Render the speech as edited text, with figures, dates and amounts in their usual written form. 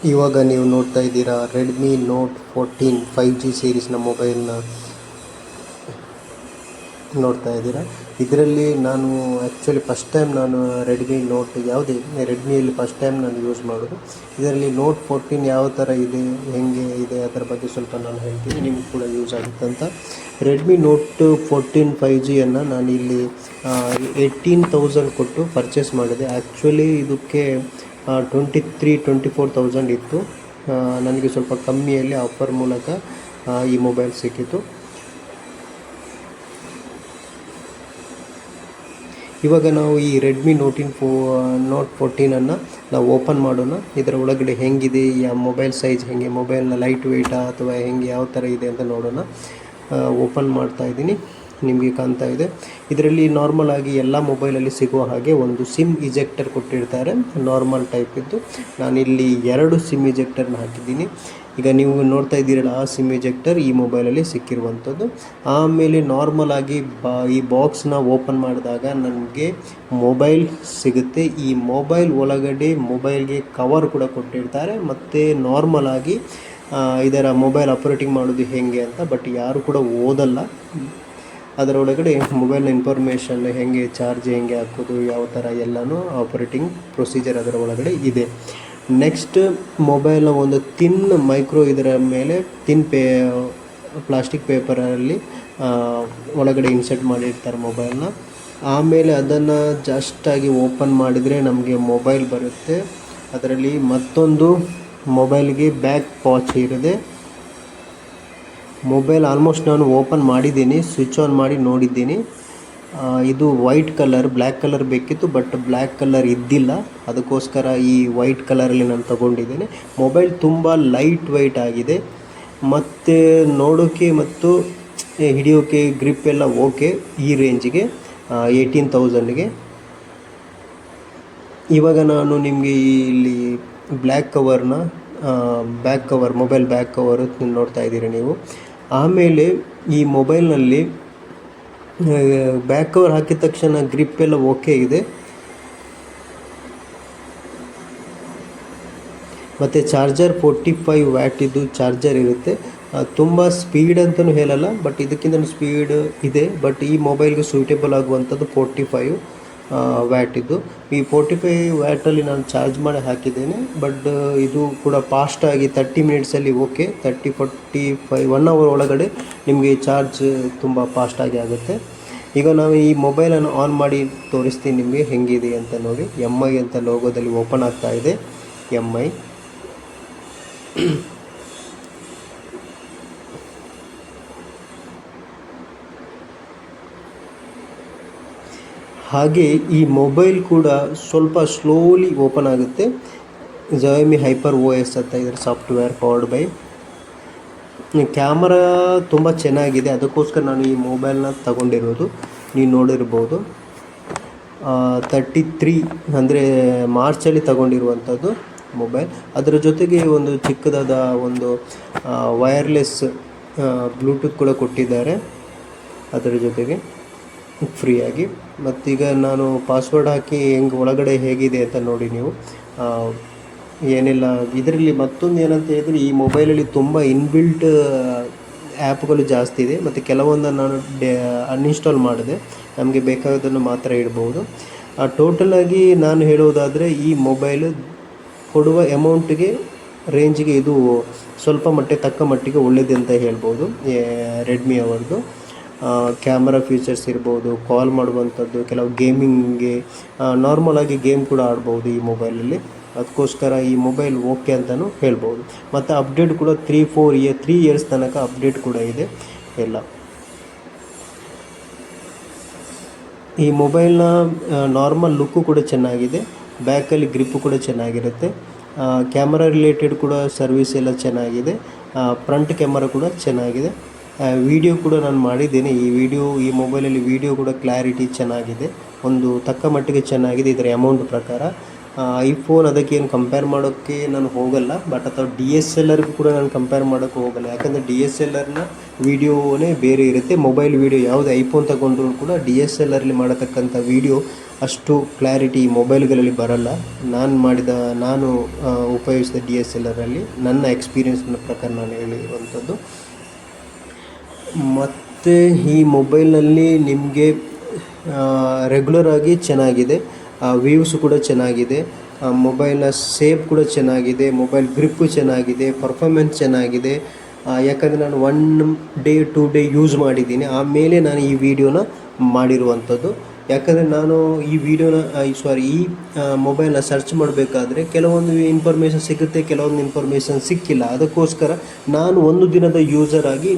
ಇವಾಗ ನೀವು ನೋಡ್ತಾ ಇದ್ದೀರಾ ರೆಡ್ಮಿ ನೋಟ್ 14 5G ಸೀರೀಸ್ನ ಮೊಬೈಲ್ನ ನೋಡ್ತಾ ಇದ್ದೀರಾ. ಇದರಲ್ಲಿ ನಾನು ಆ್ಯಕ್ಚುಲಿ ಫಸ್ಟ್ ಟೈಮ್ ನಾನು ರೆಡ್ಮಿ ನೋಟ್ ರೆಡ್ಮಿಯಲ್ಲಿ ಫಸ್ಟ್ ಟೈಮ್ ನಾನು ಯೂಸ್ ಮಾಡೋದು. ಇದರಲ್ಲಿ ನೋಟ್ 14 ಯಾವ ಥರ ಇದೆ, ಹೇಗೆ ಇದೆ ಅದರ ಬಗ್ಗೆ ಸ್ವಲ್ಪ ನಾನು ಹೇಳ್ತೀನಿ, ನಿಮ್ಗೆ ಕೂಡ ಯೂಸ್ ಆಗುತ್ತೆ ಅಂತ. ರೆಡ್ಮಿ ನೋಟ್ 14 5Gಯನ್ನು ನಾನು ಇಲ್ಲಿ 18,000 ಕೊಟ್ಟು ಪರ್ಚೇಸ್ ಮಾಡಿದೆ. ಆ್ಯಕ್ಚುಲಿ ಇದಕ್ಕೆ 23-24,000 ಇತ್ತು. ನನಗೆ ಸ್ವಲ್ಪ ಕಮ್ಮಿಯಲ್ಲಿ ಆಫರ್ ಮೂಲಕ ಈ ಮೊಬೈಲ್ ಸಿಕ್ಕಿತು. ಇವಾಗ ನಾವು ಈ ರೆಡ್ಮಿ ನೋಟ್ 14 ನಾವು ಓಪನ್ ಮಾಡೋಣ. ಇದರ ಒಳಗಡೆ ಹೆಂಗಿದೆ, ಮೊಬೈಲ್ ಸೈಜ್ ಹೆಂಗೆ, ಮೊಬೈಲ್ನ ಲೈಟ್ ವೆಯ್ಟಾ ಅಥವಾ ಹೆಂಗೆ ಯಾವ ಥರ ಇದೆ ಅಂತ ನೋಡೋಣ. ಓಪನ್ ಮಾಡ್ತಾ ಇದ್ದೀನಿ, ನಿಮಗೆ ಕಾಣ್ತಾ ಇದೆ. ಇದರಲ್ಲಿ ನಾರ್ಮಲ್ ಆಗಿ ಎಲ್ಲ ಮೊಬೈಲಲ್ಲಿ ಸಿಗುವ ಹಾಗೆ ಒಂದು ಸಿಮ್ ಇಜೆಕ್ಟರ್ ಕೊಟ್ಟಿರ್ತಾರೆ, ನಾರ್ಮಲ್ ಟೈಪ್ ಇದ್ದು. ನಾನಿಲ್ಲಿ 2 ಸಿಮ್ ಇಜೆಕ್ಟರ್ನ ಹಾಕಿದ್ದೀನಿ. ಈಗ ನೀವು ನೋಡ್ತಾ ಇದ್ದೀರಲ್ಲ, ಆ ಸಿಮ್ ಇಜೆಕ್ಟರ್ ಈ ಮೊಬೈಲಲ್ಲಿ ಸಿಕ್ಕಿರುವಂಥದ್ದು. ಆಮೇಲೆ ನಾರ್ಮಲ್ ಆಗಿ ಈ ಬಾಕ್ಸ್ನ ಓಪನ್ ಮಾಡಿದಾಗ ನನಗೆ ಮೊಬೈಲ್ ಸಿಗುತ್ತೆ. ಈ ಮೊಬೈಲ್ ಒಳಗಡೆ ಮೊಬೈಲ್ಗೆ ಕವರ್ ಕೂಡ ಕೊಟ್ಟಿರ್ತಾರೆ, ಮತ್ತು ನಾರ್ಮಲ್ ಆಗಿ ಇದರ ಮೊಬೈಲ್ ಆಪರೇಟಿಂಗ್ ಮಾಡೋದು ಹೇಗೆ ಅಂತ, ಬಟ್ ಯಾರು ಕೂಡ ಓದಲ್ಲ. ಅದರ ಒಳಗಡೆ ಮೊಬೈಲ್ನ ಇನ್ಫಾರ್ಮೇಷನ್ ಹೇಗೆ, ಚಾರ್ಜ್ ಹೆಂಗೆ ಹಾಕೋದು, ಯಾವ ಥರ ಎಲ್ಲನೂ ಆಪರೇಟಿಂಗ್ ಪ್ರೊಸೀಜರ್ ಅದರ ಒಳಗಡೆ ಇದೆ. ನೆಕ್ಸ್ಟ್ ಮೊಬೈಲ್ನ ಒಂದು ಮೈಕ್ರೋ ಇದರ ಮೇಲೆ ಪ್ಲಾಸ್ಟಿಕ್ ಪೇಪರಲ್ಲಿ ಒಳಗಡೆ ಇನ್ಸರ್ಟ್ ಮಾಡಿರ್ತಾರೆ ಮೊಬೈಲ್ನ. ಆಮೇಲೆ ಅದನ್ನು ಜಸ್ಟಾಗಿ ಓಪನ್ ಮಾಡಿದರೆ ನಮಗೆ ಮೊಬೈಲ್ ಬರುತ್ತೆ. ಅದರಲ್ಲಿ ಮತ್ತೊಂದು ಮೊಬೈಲ್ಗೆ ಬ್ಯಾಕ್ ಪಾಚ್ ಇರುತ್ತೆ. ಮೊಬೈಲ್ ಆಲ್ಮೋಸ್ಟ್ ನಾನು ಓಪನ್ ಮಾಡಿದ್ದೀನಿ, ಸ್ವಿಚ್ ಆನ್ ಮಾಡಿ ನೋಡಿದ್ದೀನಿ. ಇದು ವೈಟ್ ಕಲರ್, ಬ್ಲ್ಯಾಕ್ ಕಲರ್ ಬೇಕಿತ್ತು, ಬಟ್ ಬ್ಲ್ಯಾಕ್ ಕಲರ್ ಇದ್ದಿಲ್ಲ. ಅದಕ್ಕೋಸ್ಕರ ಈ ವೈಟ್ ಕಲರಲ್ಲಿ ನಾನು ತಗೊಂಡಿದ್ದೇನೆ. ಮೊಬೈಲ್ ತುಂಬ ಲೈಟ್ ವೆಯ್ಟ್ ಆಗಿದೆ, ಮತ್ತು ನೋಡೋಕ್ಕೆ ಮತ್ತು ಹಿಡಿಯೋಕ್ಕೆ ಗ್ರಿಪ್ ಎಲ್ಲ ಓಕೆ ಈ ರೇಂಜಿಗೆ, 18,000ಗೆ. ಇವಾಗ ನಾನು ನಿಮಗೆ ಇಲ್ಲಿ ಬ್ಲ್ಯಾಕ್ ಕವರ್ನ back cover, mobile back cover ನೋಡ್ತಾ ಇದ್ದೀರಿ ನೀವು. ಆಮೇಲೆ ಈ ಮೊಬೈಲ್ನಲ್ಲಿ ಬ್ಯಾಕ್ ಕವರ್ ಹಾಕಿದ ತಕ್ಷಣ ಗ್ರಿಪ್ ಎಲ್ಲ ಓಕೆ ಇದೆ, ಮತ್ತು ಚಾರ್ಜರ್ 45 ವ್ಯಾಟ್ ಇದ್ದು ಚಾರ್ಜರ್ ಇರುತ್ತೆ. ತುಂಬ ಸ್ಪೀಡ್ ಅಂತಲೂ ಹೇಳಲ್ಲ, ಬಟ್ ಇದಕ್ಕಿಂತ ಸ್ಪೀಡ್ ಇದೆ. ಬಟ್ ಈ ಮೊಬೈಲ್ಗೆ ಸೂಟೇಬಲ್ ಆಗುವಂಥದ್ದು 45 ವ್ಯಾಟ್ ಇದ್ದು. ಈ 45 ವ್ಯಾಟಲ್ಲಿ ನಾನು ಚಾರ್ಜ್ ಮಾಡಿ ಹಾಕಿದ್ದೇನೆ, ಬಟ್ ಇದು ಕೂಡ ಫಾಸ್ಟಾಗಿ 30 ಮಿನಿಟ್ಸಲ್ಲಿ ಓಕೆ, 30-45 1 ಅವರ್ ಒಳಗಡೆ ನಿಮಗೆ ಚಾರ್ಜ್ ತುಂಬ ಫಾಸ್ಟಾಗಿ ಆಗುತ್ತೆ. ಈಗ ನಾವು ಈ ಮೊಬೈಲನ್ನು ಆನ್ ಮಾಡಿ ತೋರಿಸ್ತೀನಿ ನಿಮಗೆ ಹೆಂಗಿದೆ ಅಂತ ನೋಡಿ. MI ಅಂತ ಲೋಗೋದಲ್ಲಿ ಓಪನ್ ಆಗ್ತಾ ಇದೆ, MI. ಹಾಗೆ ಈ ಮೊಬೈಲ್ ಕೂಡ ಸ್ವಲ್ಪ ಸ್ಲೋಲಿ ಓಪನ್ ಆಗುತ್ತೆ. Xiaomi HyperOS ಅಂತ ಇದರ ಸಾಫ್ಟ್ವೇರ್ ಪವರ್ಡ್ ಬೈ. ಕ್ಯಾಮರಾ ತುಂಬ ಚೆನ್ನಾಗಿದೆ, ಅದಕ್ಕೋಸ್ಕರ ನಾನು ಈ ಮೊಬೈಲ್ನ ತಗೊಂಡಿರೋದು. ನೀವು ನೋಡಿರ್ಬೋದು, 33 ಅಂದರೆ ಮಾರ್ಚಲ್ಲಿ ತಗೊಂಡಿರುವಂಥದ್ದು ಮೊಬೈಲ್. ಅದರ ಜೊತೆಗೆ ಒಂದು ಚಿಕ್ಕದಾದ ಒಂದು ವೈರ್ಲೆಸ್ ಬ್ಲೂಟೂತ್ ಕೂಡ ಕೊಟ್ಟಿದ್ದಾರೆ ಅದರ ಜೊತೆಗೆ ಫ್ರೀಯಾಗಿ. ಮತ್ತೀಗ ನಾನು ಪಾಸ್ವರ್ಡ್ ಹಾಕಿ ಒಳಗಡೆ ಹೇಗಿದೆ ಅಂತ ನೋಡಿ ನೀವು. ಏನೆಲ್ಲ ಇದರಲ್ಲಿ ಮತ್ತೊಂದು ಏನಂತ ಹೇಳಿದರೆ, ಈ ಮೊಬೈಲಲ್ಲಿ ತುಂಬ ಇನ್ಬಿಲ್ಟ್ ಆ್ಯಪ್ಗಳು ಜಾಸ್ತಿ ಇದೆ, ಮತ್ತು ಕೆಲವೊಂದನ್ನು ನಾನು ಅನ್ಇನ್ಸ್ಟಾಲ್ ಮಾಡಿದೆ. ನಮಗೆ ಬೇಕಾದನ್ನು ಮಾತ್ರ ಇಡ್ಬೋದು. ಟೋಟಲಾಗಿ ನಾನು ಹೇಳೋದಾದರೆ ಈ ಮೊಬೈಲು ಕೊಡುವ ಅಮೌಂಟಿಗೆ ರೇಂಜಿಗೆ ಇದು ಸ್ವಲ್ಪ ತಕ್ಕ ಮಟ್ಟಿಗೆ ಒಳ್ಳೆಯದು ಅಂತ ಹೇಳ್ಬೋದು. ರೆಡ್ಮಿ ಅವರದು ಕ್ಯಾಮರಾ ಫೀಚರ್ಸ್ ಇರ್ಬೋದು, ಕಾಲ್ ಮಾಡುವಂಥದ್ದು, ಕೆಲವು ಗೇಮಿಂಗ್ಗೆ ನಾರ್ಮಲಾಗಿ ಗೇಮ್ ಕೂಡ ಆಡ್ಬೋದು ಈ ಮೊಬೈಲಲ್ಲಿ. ಅದಕ್ಕೋಸ್ಕರ ಈ ಮೊಬೈಲ್ ಓಕೆ ಅಂತಲೂ ಹೇಳ್ಬೋದು. ಮತ್ತು ಅಪ್ಡೇಟ್ ಕೂಡ 3 ಇಯರ್ಸ್ ತನಕ ಅಪ್ಡೇಟ್ ಕೂಡ ಇದೆ ಎಲ್ಲ. ಈ ಮೊಬೈಲ್ನ ನಾರ್ಮಲ್ ಲುಕ್ಕು ಕೂಡ ಚೆನ್ನಾಗಿದೆ, ಬ್ಯಾಕಲ್ಲಿ ಗ್ರಿಪ್ಪು ಕೂಡ ಚೆನ್ನಾಗಿರುತ್ತೆ. ಕ್ಯಾಮರಾ ರಿಲೇಟೆಡ್ ಕೂಡ ಸರ್ವಿಸ್ ಎಲ್ಲ ಚೆನ್ನಾಗಿದೆ. ಫ್ರಂಟ್ ಕ್ಯಾಮರಾ ಕೂಡ ಚೆನ್ನಾಗಿದೆ. ವಿಡಿಯೋ ಕೂಡ ನಾನು ಮಾಡಿದ್ದೇನೆ. ಈ ಮೊಬೈಲಲ್ಲಿ ವಿಡಿಯೋ ಕೂಡ ಕ್ಲಾರಿಟಿ ಚೆನ್ನಾಗಿದೆ, ಒಂದು ತಕ್ಕ ಮಟ್ಟಿಗೆ ಚೆನ್ನಾಗಿದೆ ಇದರ ಅಮೌಂಟ್ ಪ್ರಕಾರ. ಐಫೋನ್ ಅದಕ್ಕೇನು ಕಂಪೇರ್ ಮಾಡೋಕ್ಕೆ ನಾನು ಹೋಗಲ್ಲ. ಬಟ್ ಅಥವಾ ಡಿ ಎಸ್ ಎಲ್ ಆರ್ಗೂ ಕೂಡ ನಾನು ಕಂಪೇರ್ ಮಾಡೋಕ್ಕೆ ಹೋಗಲ್ಲ. ಯಾಕಂದರೆ ಡಿ ಎಸ್ ಎಲ್ ಆರ್ನ ವೀಡಿಯೋನೇ ಬೇರೆ ಇರುತ್ತೆ. ಮೊಬೈಲ್ ವೀಡಿಯೋ ಯಾವುದೇ ಐಫೋನ್ ತಗೊಂಡ್ರೂ ಕೂಡ ಡಿ ಎಸ್ ಎಲ್ ಆರಲ್ಲಿ ಮಾಡತಕ್ಕಂಥ ವೀಡಿಯೋ ಅಷ್ಟು ಕ್ಲಾರಿಟಿ ಮೊಬೈಲ್ಗಳಲ್ಲಿ ಬರಲ್ಲ. ನಾನು ಉಪಯೋಗಿಸಿದ ಡಿ ಎಸ್ ಎಲ್ ಆರಲ್ಲಿ ನನ್ನ ಎಕ್ಸ್ಪೀರಿಯನ್ಸ್ನ ಪ್ರಕಾರ ನಾನು ಹೇಳಿರುವಂಥದ್ದು. ಮತ್ತು ಈ ಮೊಬೈಲ್ನಲ್ಲಿ ನಿಮಗೆ ರೆಗ್ಯುಲರ್ ಆಗಿ ಚೆನ್ನಾಗಿದೆ, ವ್ಯೂಸ್ ಕೂಡ ಚೆನ್ನಾಗಿದೆ, ಮೊಬೈಲ್ನ ಸೇಪ್ ಕೂಡ ಚೆನ್ನಾಗಿದೆ, ಮೊಬೈಲ್ ಗ್ರಿಪ್ಪು ಚೆನ್ನಾಗಿದೆ, ಪರ್ಫಾಮೆನ್ಸ್ ಚೆನ್ನಾಗಿದೆ. ಯಾಕಂದರೆ ನಾನು 1 ಡೇ 2 ಡೇ ಯೂಸ್ ಮಾಡಿದ್ದೀನಿ, ಆಮೇಲೆ ನಾನು ಈ ವಿಡಿಯೋನ ಮಾಡಿರುವಂಥದ್ದು. ಯಾಕಂದರೆ ನಾನು ಈ ಮೊಬೈಲ್ನ ಸರ್ಚ್ ಮಾಡಬೇಕಾದ್ರೆ ಕೆಲವೊಂದು ಇನ್ಫಾರ್ಮೇಷನ್ ಸಿಗುತ್ತೆ, ಕೆಲವೊಂದು ಇನ್ಫಾರ್ಮೇಷನ್ ಸಿಕ್ಕಿಲ್ಲ. ಅದಕ್ಕೋಸ್ಕರ ನಾನು ಒಂದು ದಿನದ ಯೂಸರ್ ಆಗಿ